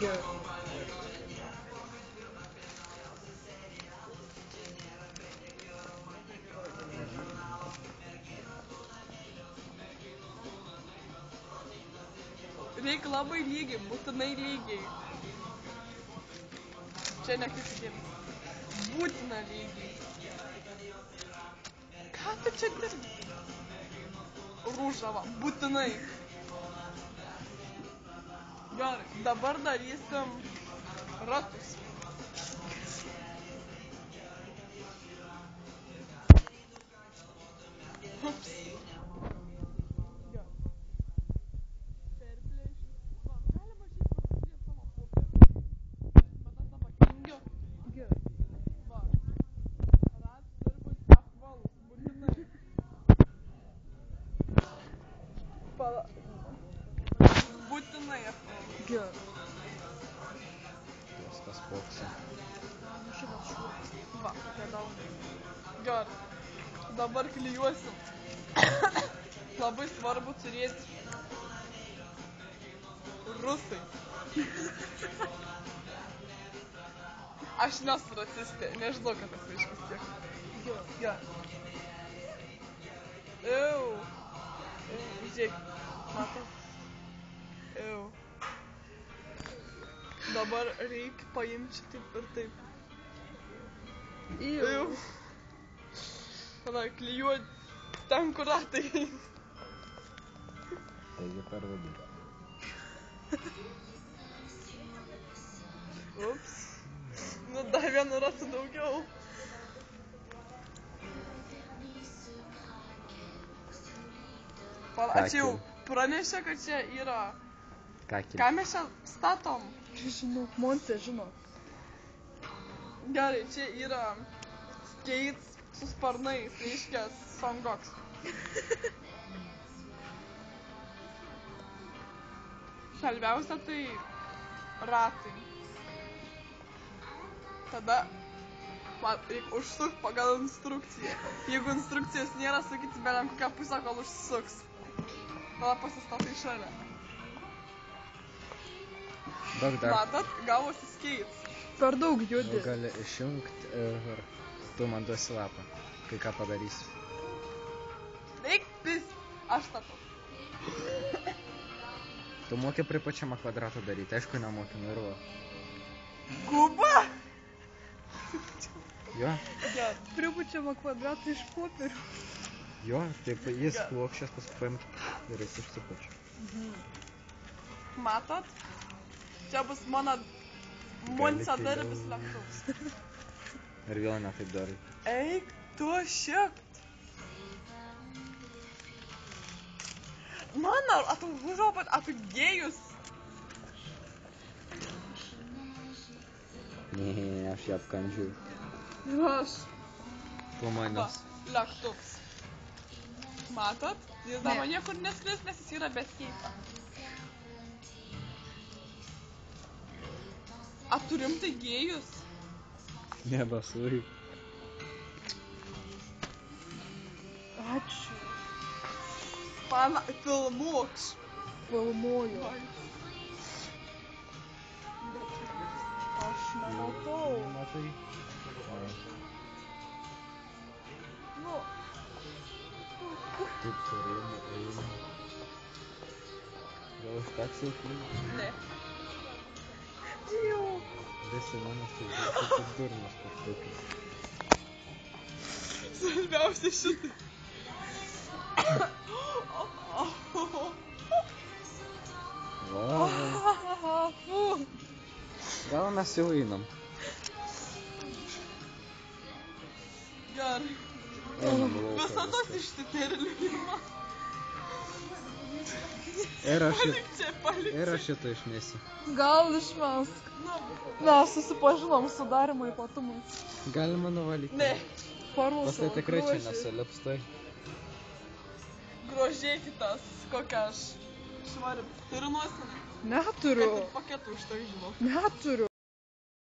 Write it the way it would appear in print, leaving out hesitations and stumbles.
Gerai. Reikia labai lygiai, būtinai lygiai. Čia ne kaip gims. Būtina lygiai. Ką tu čia dirbi? Rūžava, būtinai. Gerai, dabar darysim ratus. Ups. Būtinai apvalus. Gerai. Viskas poksia. Šitas šūras. Va, tokia daunai. Gerai. Dabar klijuosim. Labai svarbu turėti rusai. Aš nesu rasistė, nežinau, kad tas reiškia tiek. Gerai. Ew. Žiūrėk, matai? Ew. Dabar reikia paimti taip ir taip. Ew. Tada klijuoti ten, kur ratai. Taigi per vidurį. Ups. Nu, dar vienu ratu daugiau. Čia jau pranešė, kad čia yra... Ką mes čia statom? Žinau, Montė žino. Gerai, čia yra skates su sparnais, reiškia Songoks. Svarbiausia tai ratai. Tada reikia užsukti pagal instrukciją. Jeigu instrukcijos nėra, sakyti bėdam kokią pusę, kol užsuks. Tada pasistatai šalia. Daug dar. Matot, gavosi skates. Per daug judi. Gali išjungti ir tu man duosi lapą, kai ką padarysi. Eik pis, aš statau. Tu moki prie pačiamą kvadratą daryti, aišku, nemoki nurvo. Kuba? Jo, Pripučiama kvadratą iš popierių. jo, taip jis plokščias, paskui paimt ir jis išsipučia. Matot? Čia bus mano monsadarbis lėktuvas. Ir vėl ne taip darai. Eik, tu šiek. Mano, tu gėjus. Ne, aš ją apkandžiu. Aš. Po manęs. Lėktuvas. Matot? Jis dabar niekur neskris, nes jis yra be skeito. A tu rimtai gėjus? Nebasui. Ačiū. Filmuoks. Filmuoju. Aš nematau. Matai? Nu. Taip turėjome. Gal užteks jau filmų? Ne. Jau. Visi mano tai kaip durnas kažkokius. Svarbiausia šitai. Va. Gal mes jau einam. Gerai. Einam lauką. Visados išsiterliuojama. Ir aš šitą išmėsiu. Gal išmesk. Mes susipažinom su darymo ypatumais. Galima nuvalyti. Ne. Paruošau. Pas tai tikrai čia nesilips tai. Grožėkitas, kokia aš švari. Turiu nuosinį. Neturiu. Kad ir paketų už tai žinau. Neturiu.